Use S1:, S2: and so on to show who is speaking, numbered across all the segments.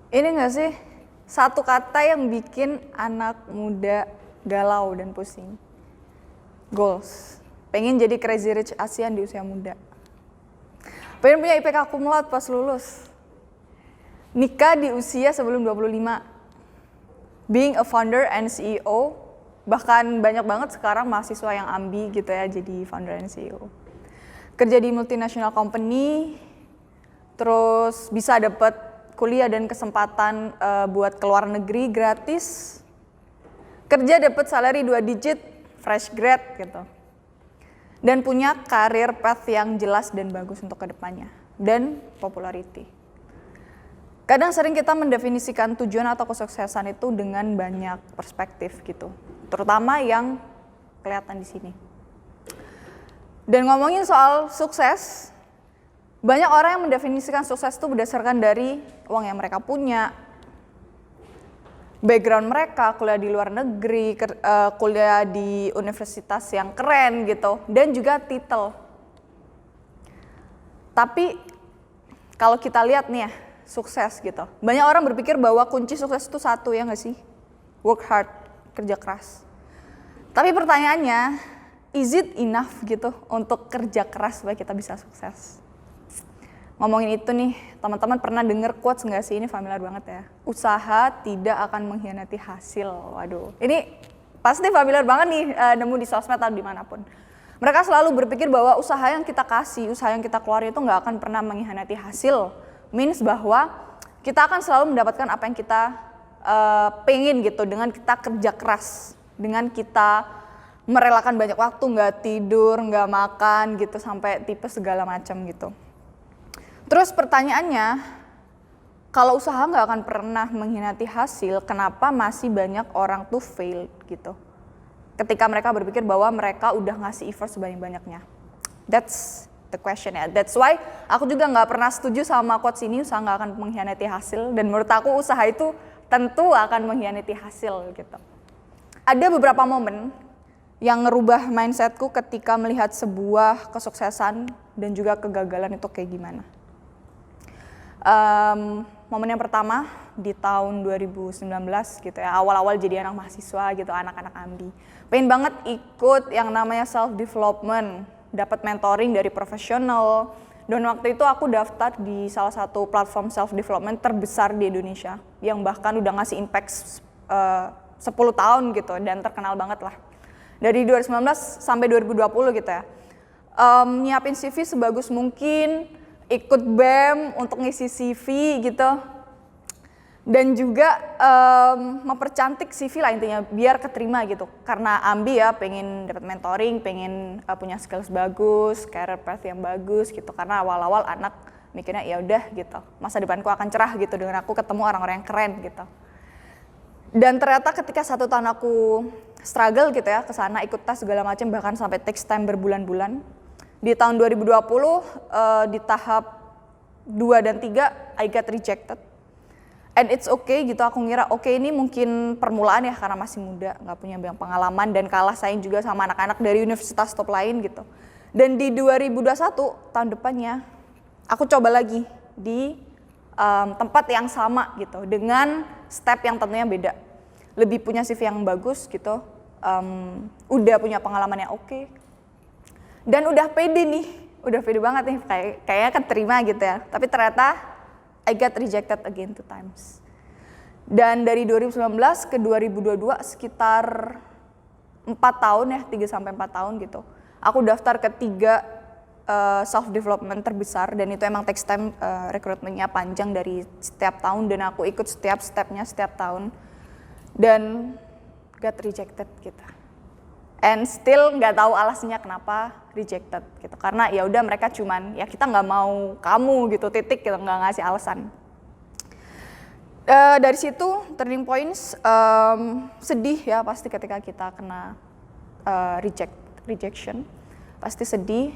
S1: Ini nggak sih satu kata yang bikin anak muda galau dan pusing? Goals. Pengen jadi crazy rich Asian di usia muda. Pengen punya IPK kumlaut pas lulus. Nikah di usia sebelum 25. Being a founder and CEO. Bahkan banyak banget sekarang mahasiswa yang ambi gitu ya jadi founder and CEO. Kerja di multinational company. Terus bisa dapat kuliah dan kesempatan buat keluar negeri gratis. Kerja dapat salary 2 digit, fresh grad gitu. Dan punya karir path yang jelas dan bagus untuk kedepannya. Dan popularity. Kadang sering kita mendefinisikan tujuan atau kesuksesan itu dengan banyak perspektif gitu. Terutama yang kelihatan di sini. Dan ngomongin soal sukses, banyak orang yang mendefinisikan sukses itu berdasarkan dari uang yang mereka punya, background mereka, kuliah di luar negeri, kuliah di universitas yang keren gitu, dan juga titel. Tapi kalau kita lihat nih ya, sukses gitu. Banyak orang berpikir bahwa kunci sukses itu satu, ya nggak sih? Work hard, kerja keras. Tapi pertanyaannya, is it enough gitu untuk kerja keras supaya kita bisa sukses? Ngomongin itu nih, teman-teman pernah denger quotes nggak sih? Ini familiar banget ya. Usaha tidak akan mengkhianati hasil. Waduh, ini pasti familiar banget nih, nemu di sosmed atau dimanapun. Mereka selalu berpikir bahwa usaha yang kita kasih, usaha yang kita keluarin itu nggak akan pernah mengkhianati hasil. Means bahwa kita akan selalu mendapatkan apa yang kita pengen gitu, dengan kita kerja keras, dengan kita merelakan banyak waktu, nggak tidur, nggak makan gitu, sampai tipes segala macam gitu. Terus pertanyaannya, kalau usaha nggak akan pernah mengkhianati hasil, kenapa masih banyak orang tuh fail gitu? Ketika mereka berpikir bahwa mereka udah ngasih effort sebanyak-banyaknya. That's the question ya. That's why aku juga nggak pernah setuju sama quotes ini, usaha nggak akan mengkhianati hasil. Dan menurut aku usaha itu tentu akan mengkhianati hasil gitu. Ada beberapa momen yang ngerubah mindsetku ketika melihat sebuah kesuksesan dan juga kegagalan itu kayak gimana. Momen yang pertama di tahun 2019 gitu ya, awal-awal jadi anak mahasiswa gitu, anak-anak ambi. Pengen banget ikut yang namanya self development, dapat mentoring dari profesional. Dan waktu itu aku daftar di salah satu platform self development terbesar di Indonesia yang bahkan udah ngasih impact 10 tahun gitu dan terkenal banget lah. Dari 2019 sampai 2020 gitu ya. Nyiapin CV sebagus mungkin, ikut BEM untuk ngisi CV gitu, dan juga mempercantik CV lah intinya biar keterima gitu. Karena ambi ya, pengen dapat mentoring, pengen punya skills bagus, career path yang bagus gitu. Karena awal-awal anak mikirnya ya udah gitu, masa depanku akan cerah gitu dengan aku ketemu orang-orang yang keren gitu. Dan ternyata ketika 1 tahun aku struggle gitu ya, kesana ikut tes segala macam, bahkan sampai takes time berbulan-bulan. Di tahun 2020 di tahap 2 dan 3 I got rejected. And it's okay gitu, aku ngira oke ini mungkin permulaan ya karena masih muda, nggak punya banyak pengalaman dan kalah saing juga sama anak-anak dari universitas top lain gitu. Dan di 2021 tahun depannya aku coba lagi di tempat yang sama gitu, dengan step yang tentunya beda. Lebih punya CV yang bagus gitu, udah punya pengalaman yang oke. Dan udah pede nih, udah pede banget nih, kayaknya keterima gitu ya. Tapi ternyata I got rejected again 2 times. Dan dari 2019 ke 2022 sekitar 4 tahun ya, 3-4 tahun gitu. Aku daftar ke 3 self development terbesar dan itu emang takes time, rekrutmennya panjang dari setiap tahun dan aku ikut setiap stepnya setiap tahun. Dan got rejected gitu. And still nggak tahu alasannya kenapa rejected gitu, karena ya udah mereka cuman ya kita nggak mau kamu gitu, titik gitu, nggak ngasih alasan. Dari situ turning points, sedih ya pasti ketika kita kena rejection, pasti sedih,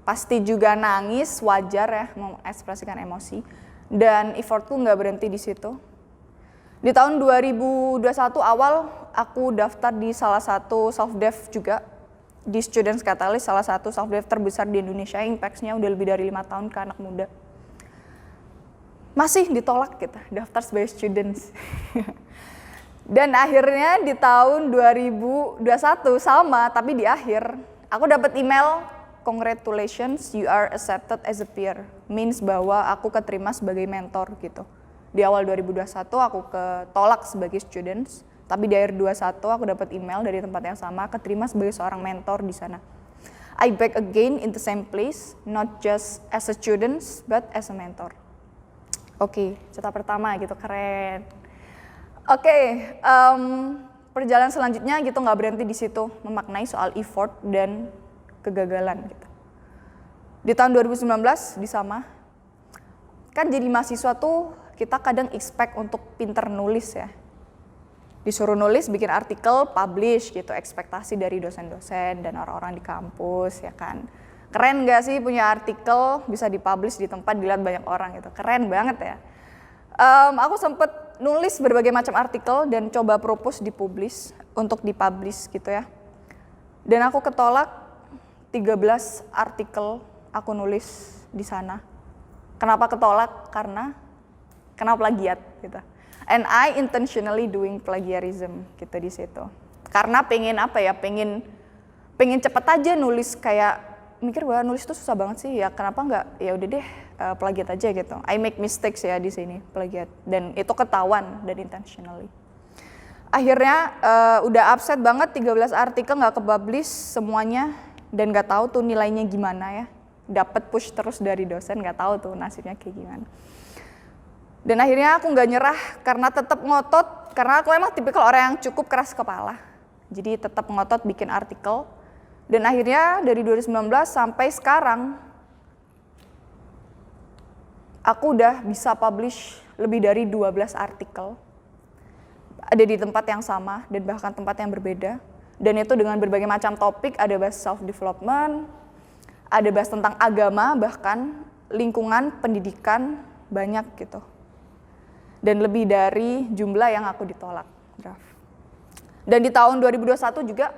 S1: pasti juga nangis, wajar ya mengekspresikan emosi, dan effortku nggak berhenti di situ. Di tahun 2021 awal aku daftar di salah satu self-dev juga, di Students Catalyst, salah satu self-dev terbesar di Indonesia, impact-nya udah lebih dari 5 tahun ke anak muda. masih ditolak gitu, daftar sebagai students. Dan akhirnya di tahun 2021 sama, tapi di akhir aku dapat email, congratulations, you are accepted as a peer. Means bahwa aku keterima sebagai mentor gitu. Di awal 2021 aku ketolak sebagai students, tapi di akhir 2021 aku dapat email dari tempat yang sama, keterima sebagai seorang mentor di sana. I back again in the same place, not just as a student, but as a mentor. Oke, cerita pertama gitu, keren. Oke, perjalanan selanjutnya gitu nggak berhenti di situ, memaknai soal effort dan kegagalan gitu. Di tahun 2019 di sama, kan jadi mahasiswa tuh kita kadang expect untuk pinter nulis ya. Disuruh nulis, bikin artikel, publish gitu, ekspektasi dari dosen-dosen dan orang-orang di kampus ya kan. Keren gak sih punya artikel bisa dipublish di tempat dilihat banyak orang gitu, keren banget ya. Aku sempet nulis berbagai macam artikel dan coba propose dipublish untuk dipublish gitu ya. Dan aku ketolak 13 artikel aku nulis di sana. Kenapa ketolak? Karena kena plagiat gitu. And I intentionally doing plagiarism gitu di situ. Karena pengen apa ya? Pengen cepet aja nulis, kayak mikir bahwa nulis itu susah banget sih ya. Kenapa nggak ya udah deh plagiat aja gitu. I make mistakes ya di sini, plagiat, dan itu ketahuan dan intentionally. Akhirnya udah upset banget, 13 artikel nggak kepublish semuanya dan nggak tahu tuh nilainya gimana ya. Dapat push terus dari dosen, nggak tahu tuh nasibnya kayak gimana. Dan akhirnya aku nggak nyerah karena tetap ngotot, karena aku emang tipikal orang yang cukup keras kepala. Jadi tetap ngotot bikin artikel. Dan akhirnya dari 2019 sampai sekarang aku udah bisa publish lebih dari 12 artikel. Ada di tempat yang sama dan bahkan tempat yang berbeda. Dan itu dengan berbagai macam topik, ada bahas self-development, ada bahas tentang agama, bahkan lingkungan, pendidikan, banyak gitu. Dan lebih dari jumlah yang aku ditolak. Dan di tahun 2021 juga,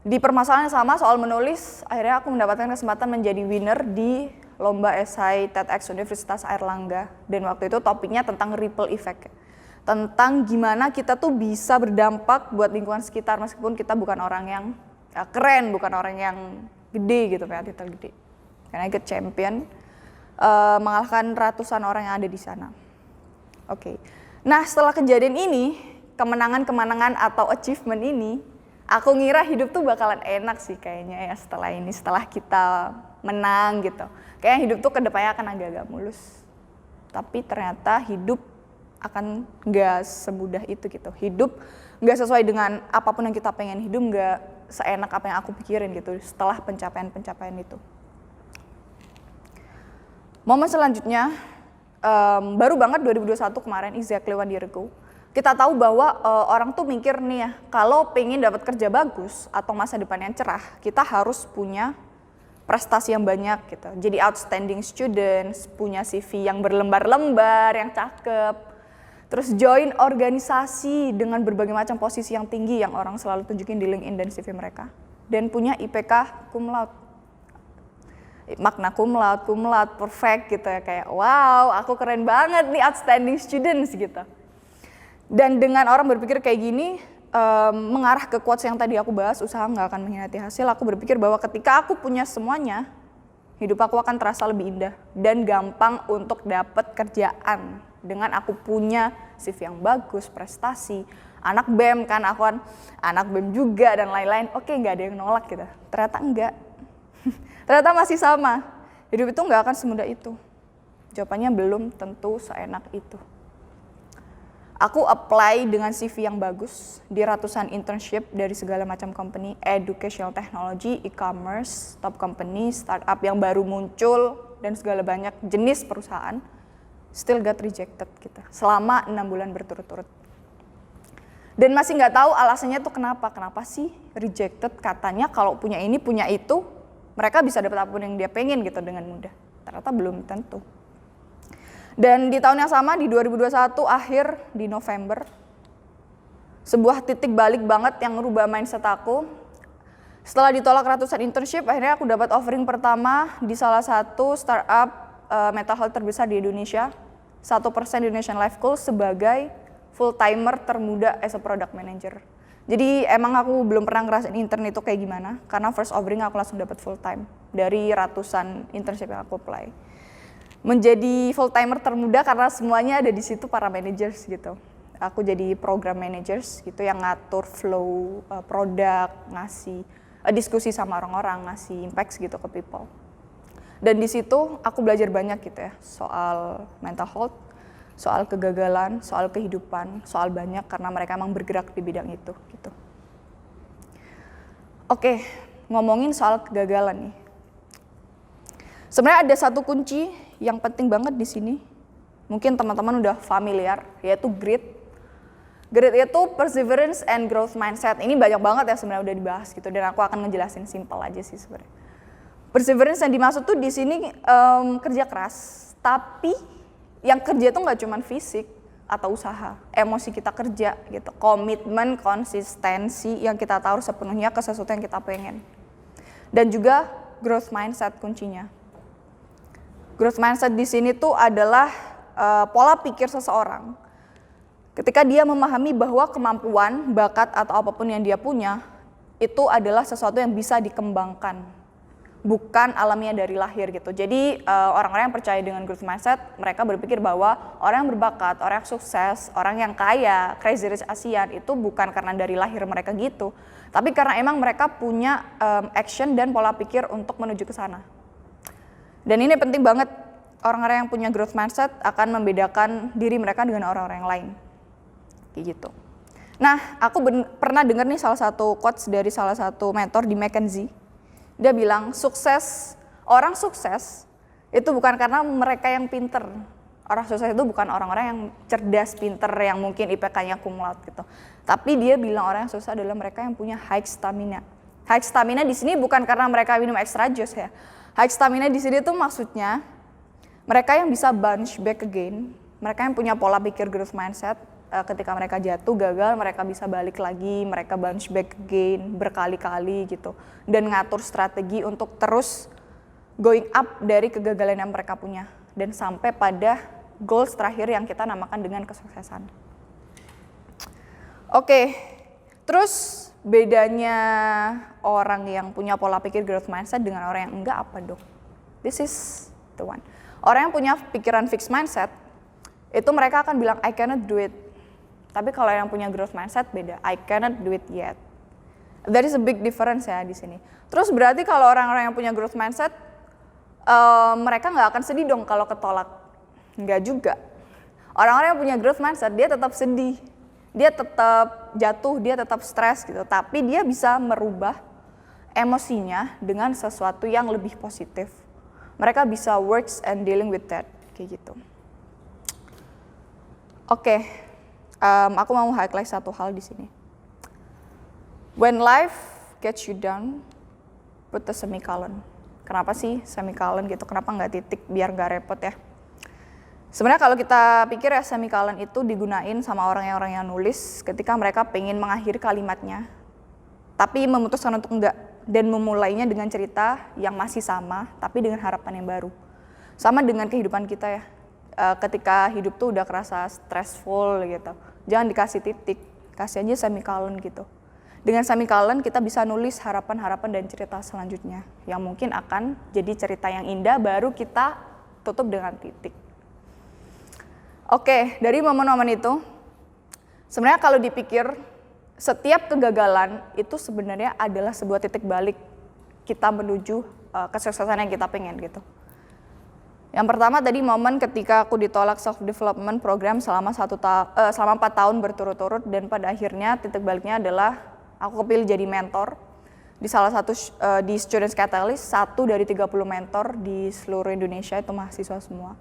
S1: di permasalahan yang sama soal menulis, akhirnya aku mendapatkan kesempatan menjadi winner di lomba esai TEDx Universitas Airlangga. Dan waktu itu topiknya tentang ripple effect. Tentang gimana kita tuh bisa berdampak buat lingkungan sekitar meskipun kita bukan orang yang keren, bukan orang yang gede gitu, kayak titel gede. Karena ikut champion, mengalahkan ratusan orang yang ada di sana. Oke. Nah, setelah kejadian ini, kemenangan-kemenangan atau achievement ini, aku ngira hidup tuh bakalan enak sih kayaknya ya setelah ini, setelah kita menang gitu. Kayaknya hidup tuh kedepannya akan agak-agak mulus. Tapi ternyata hidup akan gak semudah itu gitu. Hidup gak sesuai dengan apapun yang kita pengen, hidup gak seenak apa yang aku pikirin gitu setelah pencapaian-pencapaian itu. Momen selanjutnya, baru banget 2021 kemarin, exactly 1 year ago, kita tahu bahwa orang tuh mikir nih ya, kalau pengen dapat kerja bagus atau masa depan yang cerah, kita harus punya prestasi yang banyak gitu. Jadi outstanding students, punya CV yang berlembar-lembar, yang cakep, terus join organisasi dengan berbagai macam posisi yang tinggi yang orang selalu tunjukin di LinkedIn dan CV mereka, dan punya IPK cum laude. Magna cum laude, perfect gitu ya, kayak wow, aku keren banget nih, outstanding students gitu. Dan dengan orang berpikir kayak gini, mengarah ke quotes yang tadi aku bahas, usaha nggak akan mengkhianati hasil, aku berpikir bahwa ketika aku punya semuanya, hidup aku akan terasa lebih indah dan gampang untuk dapat kerjaan. Dengan aku punya CV yang bagus, prestasi, anak BEM kan, aku kan anak BEM juga dan lain-lain, oke nggak ada yang nolak gitu. Ternyata enggak. Ternyata masih sama, hidup itu nggak akan semudah itu. Jawabannya belum tentu seenak itu. Aku apply dengan CV yang bagus di ratusan internship dari segala macam company, educational technology, e-commerce, top company, startup yang baru muncul, dan segala banyak jenis perusahaan, still got rejected gitu, selama 6 bulan berturut-turut. Dan masih nggak tahu alasannya tuh kenapa sih rejected, katanya kalau punya ini, punya itu, mereka bisa dapat apapun yang dia pengen gitu dengan mudah. Ternyata belum tentu. Dan di tahun yang sama, di 2021 akhir, di November, sebuah titik balik banget yang merubah mindset aku. Setelah ditolak ratusan internship, akhirnya aku dapat offering pertama di salah satu startup mental health terbesar di Indonesia. 1% Indonesian Life Goals sebagai full timer termuda as a product manager. Jadi emang aku belum pernah ngerasain intern itu kayak gimana, karena first offering aku langsung dapat full time dari ratusan internship yang aku apply. Menjadi full timer termuda karena semuanya ada di situ para managers gitu. Aku jadi program managers gitu yang ngatur flow produk, ngasih diskusi sama orang-orang, ngasih impact gitu ke people. Dan di situ aku belajar banyak gitu ya, soal mental health, soal kegagalan, soal kehidupan, soal banyak karena mereka emang bergerak di bidang itu gitu. Oke, ngomongin soal kegagalan nih. Sebenarnya ada satu kunci yang penting banget di sini. Mungkin teman-teman udah familiar, yaitu grit. Grit itu perseverance and growth mindset. Ini banyak banget ya sebenarnya udah dibahas gitu, dan aku akan ngejelasin simple aja sih sebenarnya. Perseverance yang dimaksud tuh di sini kerja keras, tapi yang kerja itu nggak cuma fisik atau usaha, emosi kita kerja gitu, komitmen, konsistensi yang kita tahu sepenuhnya ke sesuatu yang kita pengen, dan juga growth mindset kuncinya. Growth mindset di sini tuh adalah pola pikir seseorang ketika dia memahami bahwa kemampuan, bakat atau apapun yang dia punya itu adalah sesuatu yang bisa dikembangkan, bukan alamiah dari lahir gitu. Jadi orang-orang yang percaya dengan growth mindset, mereka berpikir bahwa orang yang berbakat, orang yang sukses, orang yang kaya, crazy rich Asian itu bukan karena dari lahir mereka gitu, tapi karena emang mereka punya action dan pola pikir untuk menuju ke sana. Dan ini penting banget, orang-orang yang punya growth mindset akan membedakan diri mereka dengan orang-orang yang lain. Kayak gitu. Nah, aku pernah dengar nih salah satu quotes dari salah satu mentor di McKinsey. Dia bilang, orang sukses itu bukan karena mereka yang pinter. Orang sukses itu bukan orang-orang yang cerdas, pinter, yang mungkin IPK-nya cum laude gitu. Tapi dia bilang orang yang sukses adalah mereka yang punya high stamina. High stamina di sini bukan karena mereka minum extra juice ya. High stamina di sini tuh maksudnya mereka yang bisa bounce back again, mereka yang punya pola pikir growth mindset. Ketika mereka jatuh, gagal, mereka bisa balik lagi, mereka bounce back again berkali-kali gitu. Dan ngatur strategi untuk terus going up dari kegagalan yang mereka punya. Dan sampai pada goals terakhir yang kita namakan dengan kesuksesan. Oke, terus bedanya orang yang punya pola pikir growth mindset dengan orang yang enggak apa dong? This is the one. Orang yang punya pikiran fixed mindset, itu mereka akan bilang, I cannot do it. Tapi kalau yang punya growth mindset beda, I cannot do it yet. That is a big difference ya di sini. Terus berarti kalau orang-orang yang punya growth mindset, mereka nggak akan sedih dong kalau ketolak. Nggak juga. Orang-orang yang punya growth mindset, dia tetap sedih, dia tetap jatuh, dia tetap stres gitu. Tapi dia bisa merubah emosinya dengan sesuatu yang lebih positif. Mereka bisa works and dealing with that, kayak gitu. Oke. Aku mau highlight satu hal di sini. When life gets you down, put a semicolon. Kenapa sih semicolon gitu? Kenapa nggak titik biar nggak repot ya? Sebenarnya kalau kita pikir ya semicolon itu digunain sama orang yang nulis ketika mereka pengen mengakhiri kalimatnya, tapi memutuskan untuk enggak dan memulainya dengan cerita yang masih sama, tapi dengan harapan yang baru. Sama dengan kehidupan kita ya. Ketika hidup tuh udah kerasa stressful gitu, jangan dikasih titik, kasih aja semicolon gitu. Dengan semicolon kita bisa nulis harapan-harapan dan cerita selanjutnya yang mungkin akan jadi cerita yang indah, baru kita tutup dengan titik. Oke, dari momen-momen itu sebenarnya kalau dipikir setiap kegagalan itu sebenarnya adalah sebuah titik balik kita menuju kesuksesan yang kita pengen gitu. Yang pertama tadi momen ketika aku ditolak self development program selama 4 tahun berturut-turut, dan pada akhirnya titik baliknya adalah aku kepilih jadi mentor di salah satu di Students Catalyst, 1 dari 30 mentor di seluruh Indonesia, itu mahasiswa semua.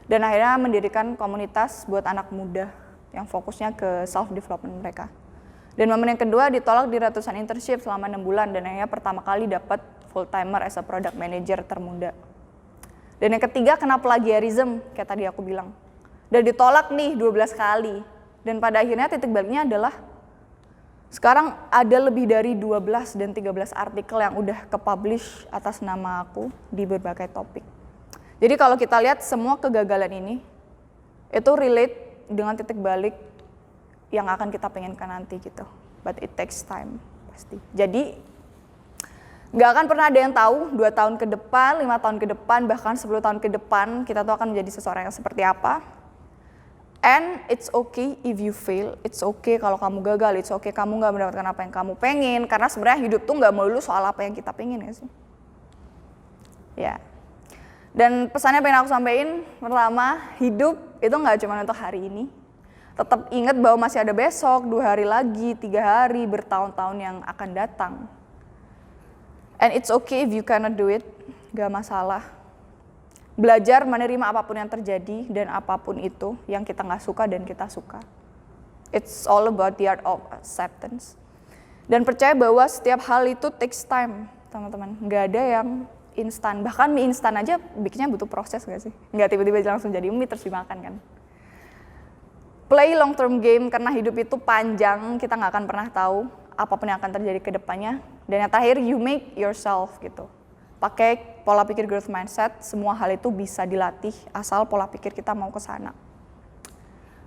S1: Dan akhirnya mendirikan komunitas buat anak muda yang fokusnya ke self development mereka. Dan momen yang kedua ditolak di ratusan internship selama 6 bulan dan akhirnya pertama kali dapat full timer as a product manager termuda. Dan yang ketiga kena plagiarism, kayak tadi aku bilang. Dan ditolak nih 12 kali. Dan pada akhirnya titik baliknya adalah sekarang ada lebih dari 12 dan 13 artikel yang udah ke-publish atas nama aku di berbagai topik. Jadi kalau kita lihat semua kegagalan ini itu relate dengan titik balik yang akan kita pengenkan nanti gitu. But it takes time pasti. Jadi nggak akan pernah ada yang tahu 2 tahun ke depan, 5 tahun ke depan, bahkan 10 tahun ke depan kita tuh akan menjadi seseorang yang seperti apa. And it's okay if you fail, it's okay kalau kamu gagal, it's okay kamu nggak mendapatkan apa yang kamu pengen, karena sebenarnya hidup tuh nggak melulu soal apa yang kita pengen ya sih. Ya. Dan pesannya pengen aku sampaikan, pertama, hidup itu nggak cuma untuk hari ini. Tetap ingat bahwa masih ada besok, 2 hari lagi, 3 hari, bertahun-tahun yang akan datang. And it's okay if you cannot do it, gak masalah. Belajar menerima apapun yang terjadi dan apapun itu yang kita gak suka dan kita suka. It's all about the art of acceptance. Dan percaya bahwa setiap hal itu takes time, teman-teman. Gak ada yang instan, bahkan mie instan aja bikinnya butuh proses gak sih? Gak tiba-tiba langsung jadi mie terus dimakan kan. Play long term game karena hidup itu panjang, kita gak akan pernah tahu apapun yang akan terjadi ke depannya. Dan yang terakhir, you make yourself gitu. Pakai pola pikir growth mindset, semua hal itu bisa dilatih asal pola pikir kita mau ke sana.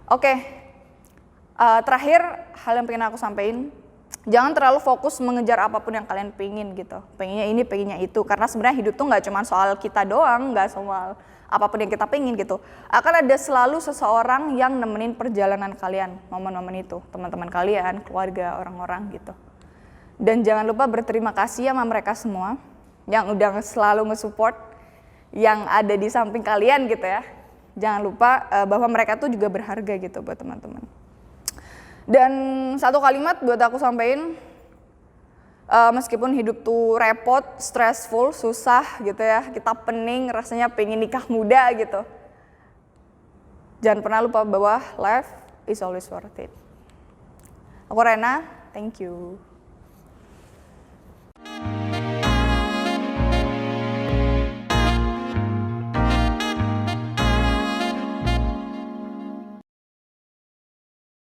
S1: Oke, terakhir hal yang pengen aku sampaikan, jangan terlalu fokus mengejar apapun yang kalian pengen gitu. Pengennya ini, pengennya itu. Karena sebenarnya hidup tuh gak cuma soal kita doang, gak soal apapun yang kita pengen gitu. Akan ada selalu seseorang yang nemenin perjalanan kalian, momen-momen itu. Teman-teman kalian, keluarga, orang-orang gitu. Dan jangan lupa berterima kasih sama mereka semua yang udah selalu nge-support, yang ada di samping kalian gitu ya. Jangan lupa bahwa mereka tuh juga berharga gitu buat teman-teman. Dan satu kalimat buat aku sampaikan, meskipun hidup tuh repot, stressful, susah gitu ya, kita pening, rasanya pengen nikah muda gitu. Jangan pernah lupa bahwa life is always worth it. Aku Rena, thank you.